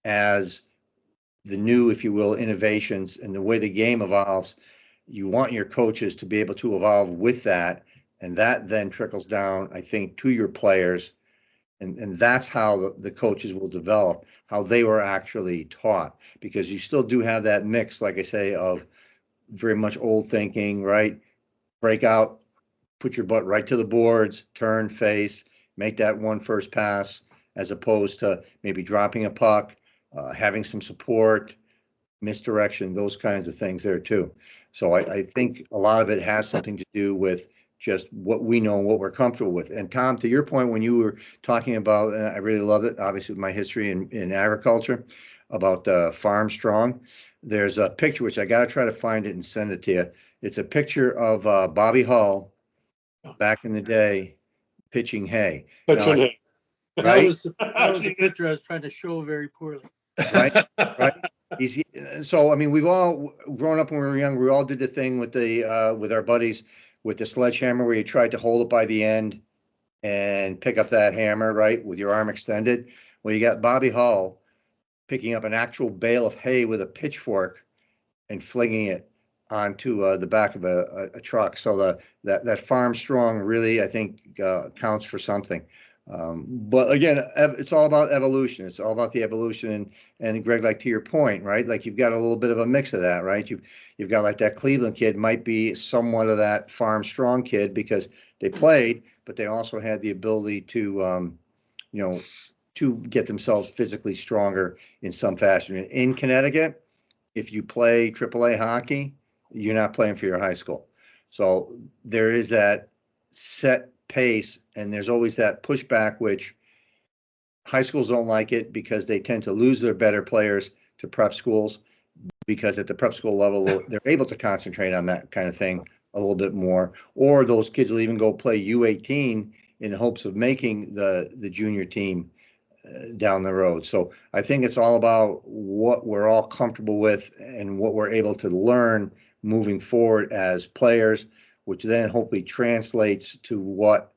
as the new, if you will, innovations and the way the game evolves. You want your coaches to be able to evolve with that, and that then trickles down, I think, to your players, and that's how the coaches will develop how they were actually taught, because you still do have that mix, like I say, of very much old thinking, right? Break out, put your butt right to the boards, turn, face, make that one first pass, as opposed to maybe dropping a puck, having some support, misdirection, those kinds of things there too. So I think a lot of it has something to do with just what we know and what we're comfortable with. And Tom, to your point, when you were talking about, and I really love it, obviously with my history in agriculture, about Farm Strong, there's a picture, which I got to try to find it and send it to you. It's a picture of Bobby Hull back in the day pitching hay. Now, That right? was a picture I was trying to show very poorly. Right, right. He's so I mean we've all grown up when we were young. We all did the thing with our buddies with the sledgehammer where you tried to hold it by the end and pick up that hammer, right, with your arm extended. Well, you got Bobby Hull picking up an actual bale of hay with a pitchfork and flinging it onto the back of a truck. So that Farm Strong really, I think, counts for something. But again, it's all about evolution. It's all about the evolution. And Greg, like to your point, right? Like you've got a little bit of a mix of that, right? You've got like that Cleveland kid might be somewhat of that Farm Strong kid because they played, but they also had the ability to, you know, to get themselves physically stronger in some fashion. In Connecticut, if you play AAA hockey, you're not playing for your high school. So there is that set pace, and there's always that pushback, which high schools don't like it because they tend to lose their better players to prep schools, because at the prep school level, they're able to concentrate on that kind of thing a little bit more. Or those kids will even go play U18 in hopes of making the junior team down the road. So I think it's all about what we're all comfortable with and what we're able to learn moving forward as players, which then hopefully translates to what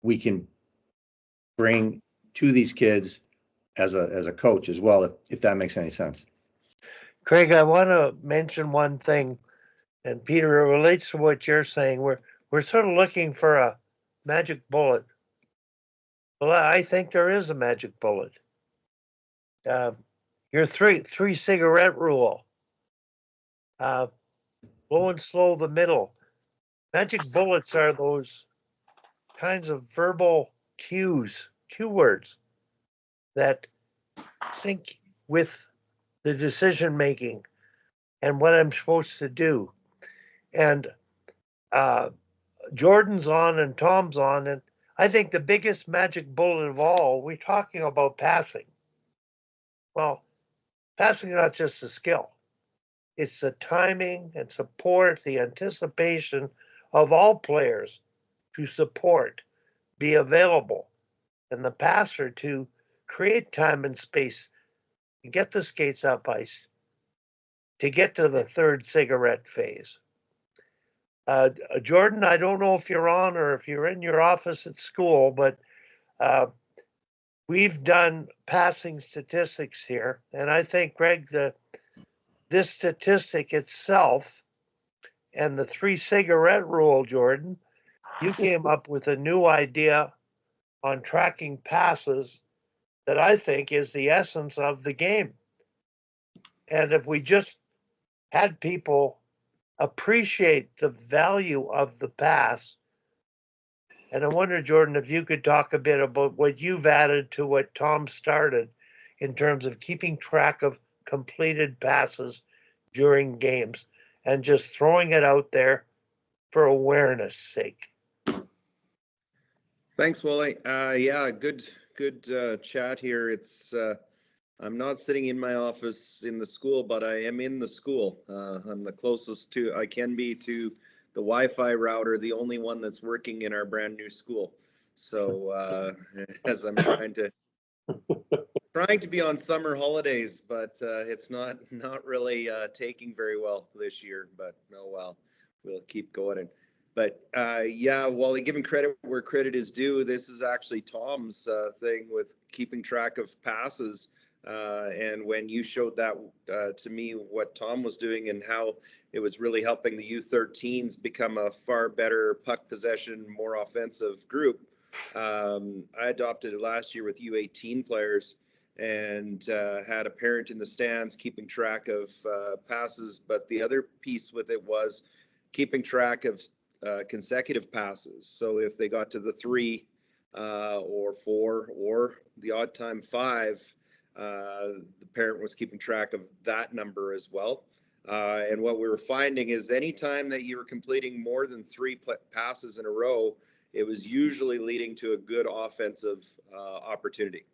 we can bring to these kids as a coach as well, if that makes any sense. Craig, I want to mention one thing, and Peter, it relates to what you're saying. We're sort of looking for a magic bullet. Well, I think there is a magic bullet. Your three cigarette rule. Low and slow the middle. Magic bullets are those kinds of verbal cue words that sync with the decision making and what I'm supposed to do. And Jordan's on and Tom's on, and I think the biggest magic bullet of all, we're talking about passing. Well, passing is not just a skill. It's the timing and support, the anticipation of all players to support, be available, and the passer to create time and space to get the skates up ice, to get to the third cigarette phase. Jordan, I don't know if you're on or if you're in your office at school, but we've done passing statistics here. And I think, Greg, this statistic itself and the three cigarette rule, Jordan, you came up with a new idea on tracking passes that I think is the essence of the game. And if we just had people appreciate the value of the pass, and I wonder, Jordan, if you could talk a bit about what you've added to what Tom started in terms of keeping track of completed passes during games and just throwing it out there for awareness sake. Thanks, Wally. Yeah, good chat here. It's I'm not sitting in my office in the school, but I am in the school. I'm the closest I can be to the Wi-Fi router, the only one that's working in our brand new school. So as I'm trying to be on summer holidays, but it's not really taking very well this year. But oh well, we'll keep going. But yeah, Wally, giving credit where credit is due, this is actually Tom's thing with keeping track of passes. And when you showed that to me, what Tom was doing and how it was really helping the U13s become a far better puck possession, more offensive group, I adopted it last year with U18 players and had a parent in the stands keeping track of passes. But the other piece with it was keeping track of consecutive passes. So if they got to the 3 or 4 or the odd time 5, the parent was keeping track of that number as well. And what we were finding is anytime that you were completing more than 3 passes in a row, it was usually leading to a good offensive opportunity.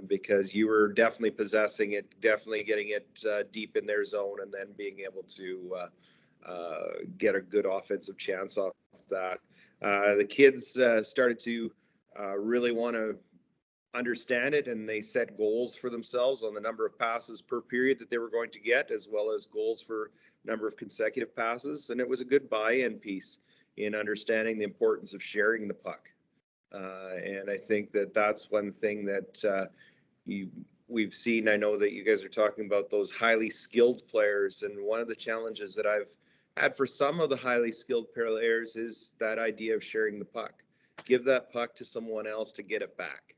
Because you were definitely possessing it, definitely getting it deep in their zone, and then being able to get a good offensive chance off that. The kids started to really want to understand it, and they set goals for themselves on the number of passes per period that they were going to get, as well as goals for number of consecutive passes. And it was a good buy-in piece in understanding the importance of sharing the puck. And I think that that's one thing that we've seen. I know that you guys are talking about those highly skilled players, and one of the challenges that I've had for some of the highly skilled players is that idea of sharing the puck. Give that puck to someone else to get it back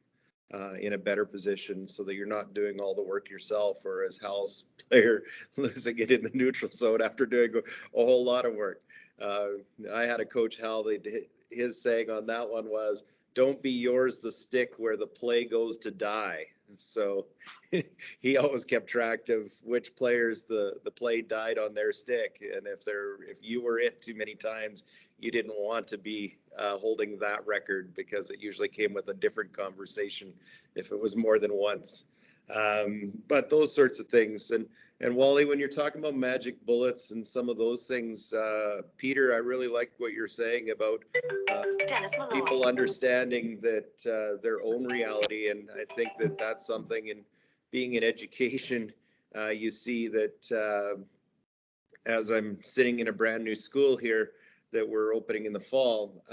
in a better position, so that you're not doing all the work yourself, or as Hal's player, losing it in the neutral zone after doing a whole lot of work. I had a coach, Hal, his saying on that one was, "Don't be yours the stick where the play goes to die." So he always kept track of which players the play died on their stick, and if you were it too many times, you didn't want to be holding that record, because it usually came with a different conversation if it was more than once. But those sorts of things. And Wally, when you're talking about magic bullets and some of those things, Peter, I really like what you're saying about people understanding that their own reality. And I think that that's something in being in education, you see that as I'm sitting in a brand new school here that we're opening in the fall,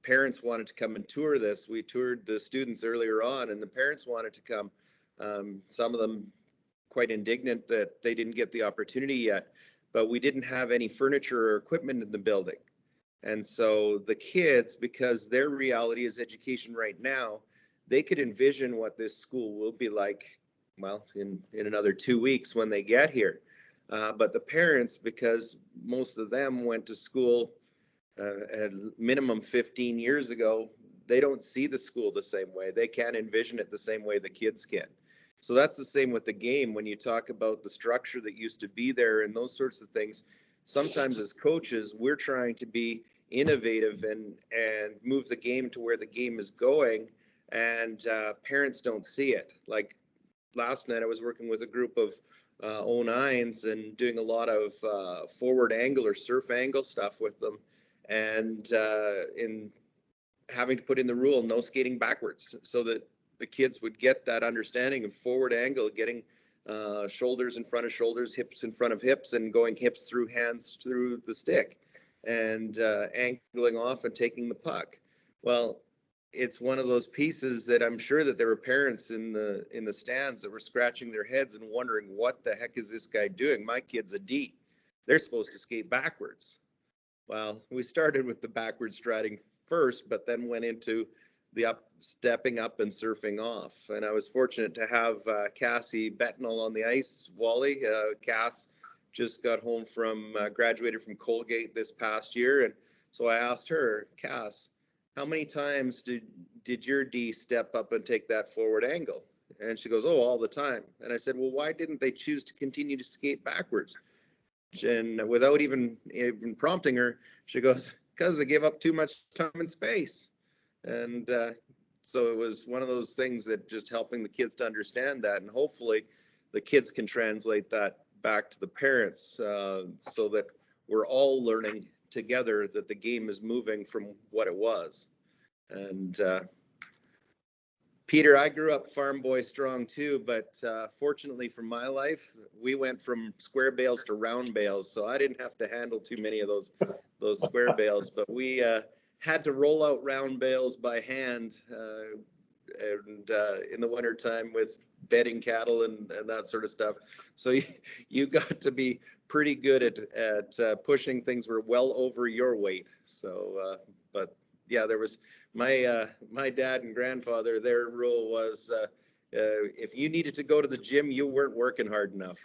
parents wanted to come and tour this. We toured the students earlier on, and the parents wanted to come. Some of them quite indignant that they didn't get the opportunity yet, but we didn't have any furniture or equipment in the building. And so the kids, because their reality is education right now, they could envision what this school will be like, well, in another 2 weeks when they get here. But the parents, because most of them went to school at minimum 15 years ago, they don't see the school the same way. They can't envision it the same way the kids can. So that's the same with the game. When you talk about the structure that used to be there and those sorts of things, sometimes as coaches, we're trying to be innovative and move the game to where the game is going, and parents don't see it. Like last night, I was working with a group of 09s and doing a lot of forward angle or surf angle stuff with them, and in having to put in the rule, no skating backwards, so that the kids would get that understanding of forward angle, getting shoulders in front of shoulders, hips in front of hips, and going hips through hands through the stick, and angling off and taking the puck. Well, it's one of those pieces that I'm sure that there were parents in the stands that were scratching their heads and wondering, what the heck is this guy doing? My kid's a D. They're supposed to skate backwards. Well, we started with the backwards striding first, but then went into the stepping up and surfing off. And I was fortunate to have Cassie Betnell on the ice. Wally, Cass just got home from, graduated from Colgate this past year. And so I asked her, Cass, how many times did your D step up and take that forward angle? And she goes, oh, all the time. And I said, well, why didn't they choose to continue to skate backwards? And without even prompting her, she goes, because they give up too much time and space. And so it was one of those things that just helping the kids to understand that, and hopefully the kids can translate that back to the parents, so that we're all learning together that the game is moving from what it was. And Peter, I grew up farm boy strong too, but fortunately for my life, we went from square bales to round bales, so I didn't have to handle too many of those those square bales, but we had to roll out round bales by hand and in the wintertime with bedding cattle and that sort of stuff. So you got to be pretty good at pushing things were well over your weight. So, but yeah, there was my dad and grandfather, their rule was if you needed to go to the gym, you weren't working hard enough.